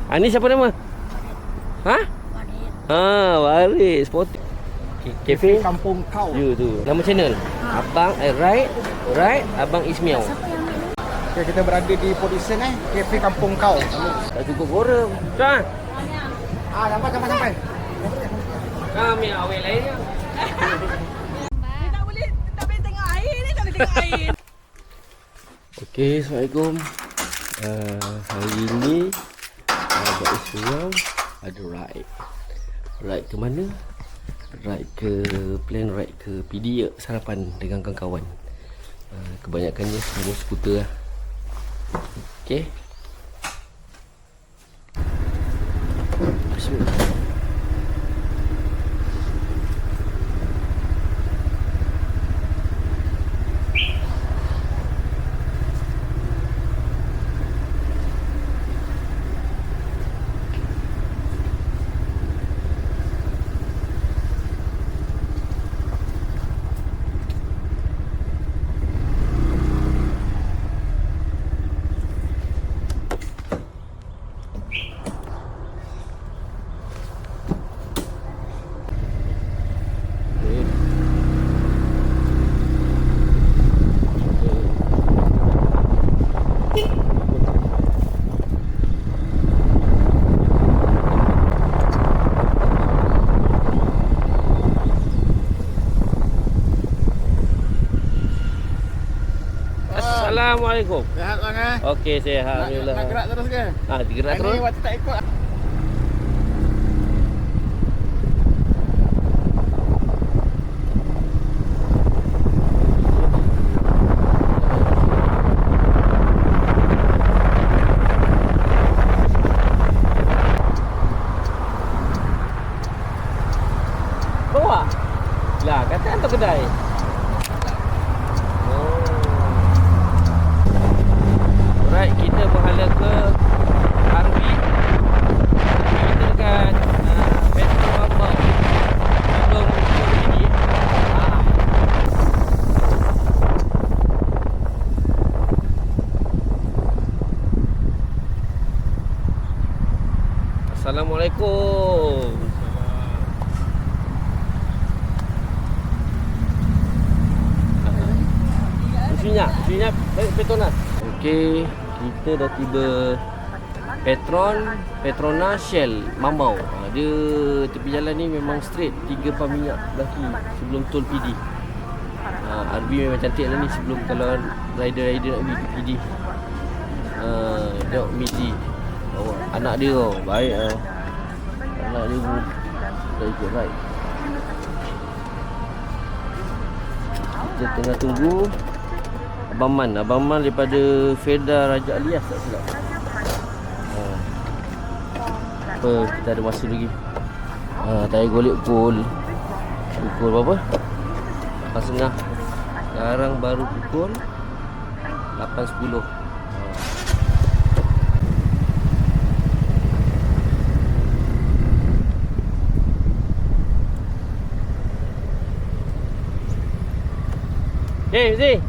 Ni siapa nama? Ha? Waris. Cafe Kampung Kau. You tu. Nama channel? Abang Right, Abang Ismail. Okay, kita berada di position Cafe Kampung Kau. Tak cukup korang. Kan? Sampai. Kami awal lain je. Tak boleh tengok air ni, tak boleh tengok air. Okey, Assalamualaikum. Hari ini Abang Ismail ada ride. Ride ke mana? Ride ke plan ride ke PD sarapan dengan kawan-kawan. Kebanyakannya semua skuter lah. Okey. Bismillah. Assalamualaikum. Sihat bang Okey, sihat alhamdulillah. Nak gerak terus ke? Gerak terus. Ini waktu tak ikut. Bawa. Lah, kata hantar kedai. Right, kita berhala ke RV. Kita dekat petrol Mambau. Sebelum ini. Assalamualaikum. Minyak Petronas. Okey, kita dah tiba Petronas Shell Mambau. Dia tepi jalan ni memang straight 3 pam minyak belaki sebelum tol PD. RV memang cantik lah ni sebelum kalau rider nak pergi ke PD. Tengok Mizi. Anak dia baik lah. Anak dia pun dah ikut ride. Kita tengah tunggu Abang Man daripada Feda Raja Alias tak silap. Kita ada masa lagi. Tayar golek pukul berapa? 8.30. Sekarang baru pukul 8.10. Zee.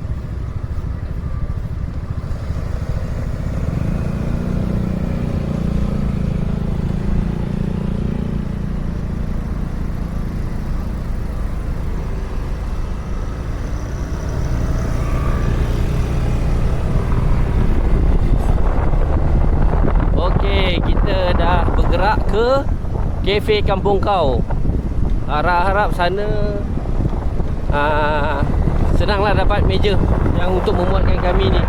Kita dah bergerak ke Cafe Kampung Kau. Harap sana senanglah dapat meja yang untuk memuatkan kami ni.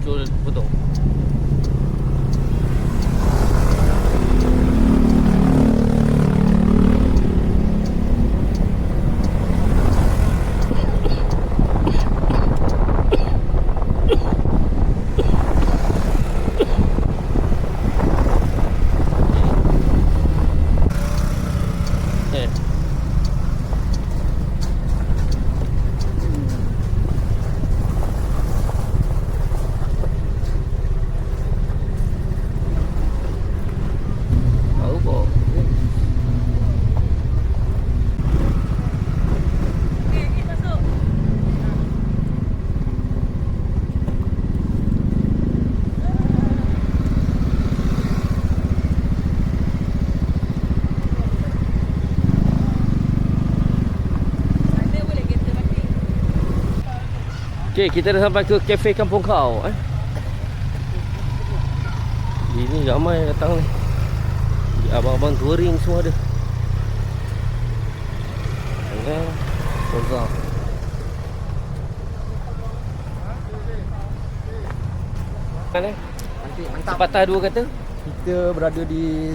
Betul, betul. Eh. Tahu kok. Okey, masuk. Sana boleh kereta mati. Okey, kita dah sampai ke kafe Kampung Kau Ini ramai datang ni. Abang-abang touring semua ada. Tengah Rozak. Mana? Mantap. Sepatah dua kata? Kita berada di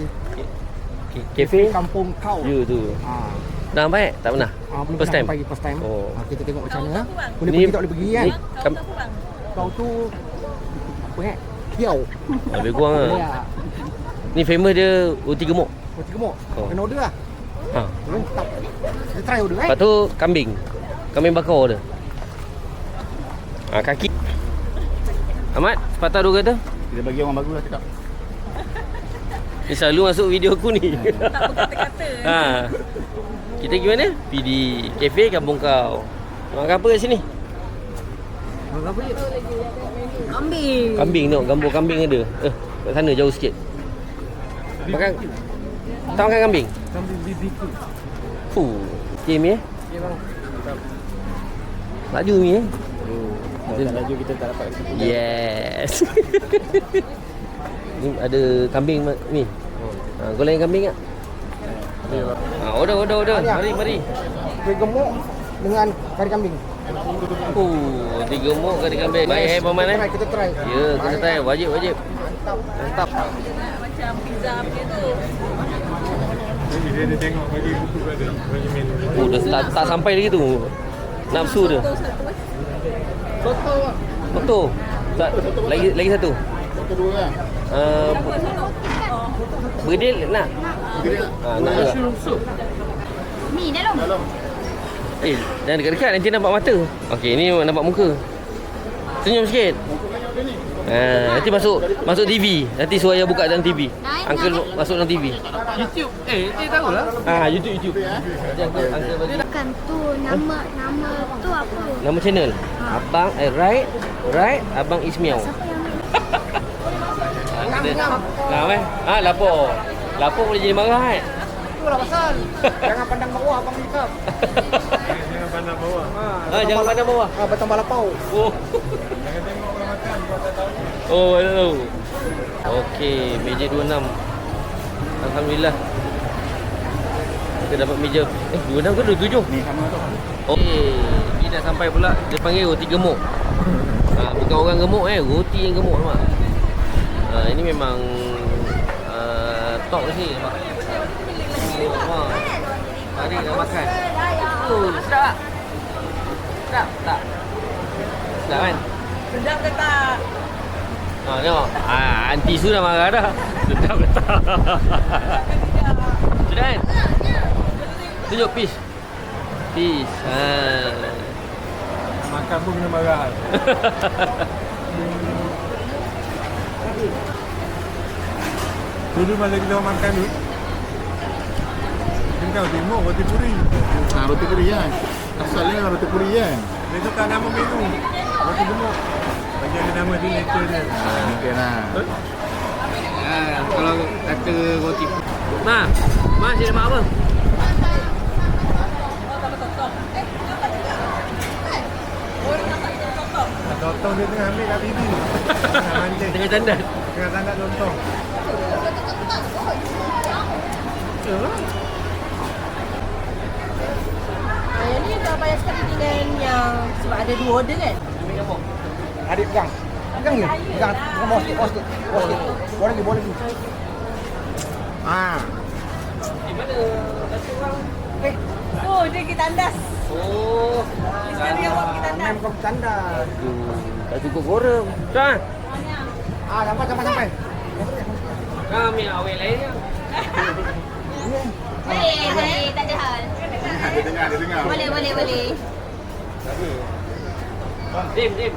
Kafe? Kampung Kau. Ya tu. Ah. Dah sampai? Tak pernah? Belum First pernah time? pagi first time. Oh. Kita tengok macam mana. Kau kurang. Boleh Ni- pergi tak boleh pergi kan? ni- Kau Kam- tak kurang. Kau tu apa Kiau. Lebih kurang lah. Ya. Ni famous dia roti gemuk. Roti gemuk. Oh. Kena order lah. Ha. Mantap. Kita try order Lepas tu kambing. Kambing bakar dia. Kaki. Ahmad, sepatah dua kata? Kita bagi orang baru lah cakap. Dia selalu masuk video aku ni. Tak berkata-kata. Ha. Kita pergi mana? Pergi di kafe Kampung Kau. Nak makan apa kat sini? Ambil. Kambing tengok, gambar kambing ada. Kat sana jauh sikit. Makan. Tak makan kambing? Kambing BBQ. Okay Mi eh? Ya bang. Laju Mi eh? Kalau tak laju kita tak dapat. Yes. Ni ada kambing ni. Goreng kambing tak? Order. Mari. Kuih gemuk dengan kari kambing. Roti gemuk kari kambing. Baik Paman eh? Kita try. Ya, kena try. Wajib. Mantap. Macam pizza punya tu. Dia tengok bagi buku pada bagi menu. Dah tak sampai lagi tu. Nafsu dia. Soto lah. Betul. Lagi satu. Soto dua lah. Berdil nak? Nak juga. Ni dalam. Jangan dekat-dekat nanti nampak mata. Okey, ni nampak muka. Senyum sikit. Nanti masuk TV. Nanti suara buka dalam TV. Uncle masuk dalam TV. YouTube. Dia tahulah. YouTube. Nanti uncle bagi Bukan tu nama tu apa? nama channel. Abang right Abang Ismiao. Lapor. Lapor boleh jadi marah kan? Itulah pasal. Jangan pandang bawah abang cakap. Jangan pandang bawah. Jangan pandang bawah. Bertambah lapau. Oh. Jangan tengok orang makan kau tak tahu. Oh, dah tahu. Okey, meja 26. Alhamdulillah. Kita dapat meja 26 ke 27? Ni sama tu. Okey, ni dah sampai pula. Dia panggil roti gemuk. Bukan orang gemuk roti yang gemuk nampak. Ini memang top di sini nampak. Mari nak makan. Sedap tak? Sedap tak? Sedap kan? Sedap ke tak? Tengok. Aunty Su dah marah dah. Sedap ke tak? Sedap kan? Tunjuk peace. Makan pun kena marah. Dulu masa kita makan tu Tengok tengok roti puri. Roti puri kan. Asalnya roti puri kan. Dia tukar nama menu roti gemuk. Bagi ada nama signature dia. Mungkin lah. Kalau kata roti Ma cik mak apa? Lontong dia tengah ambil kat bibi. Tengah mancing. Tengah candat. Tengah tangkap lontong. Yang ni tak payah sekali dengan yang sebab ada 2 order kan? Adik pegang. Pegang ni. Pegang. Bawa sikit, bawa sikit. Bawa sikit. Bawa lagi, bawa lagi. Ah. Di mana datuk orang? Oh, dia kita tandas. Oh. Misteri awak kita tandas. Main kau bercanda. Tak cukup korang. Kan? Ah, sampai. Kami awet lainnya. Boleh, tak ada hal. Dia dengar. Boleh. Dim.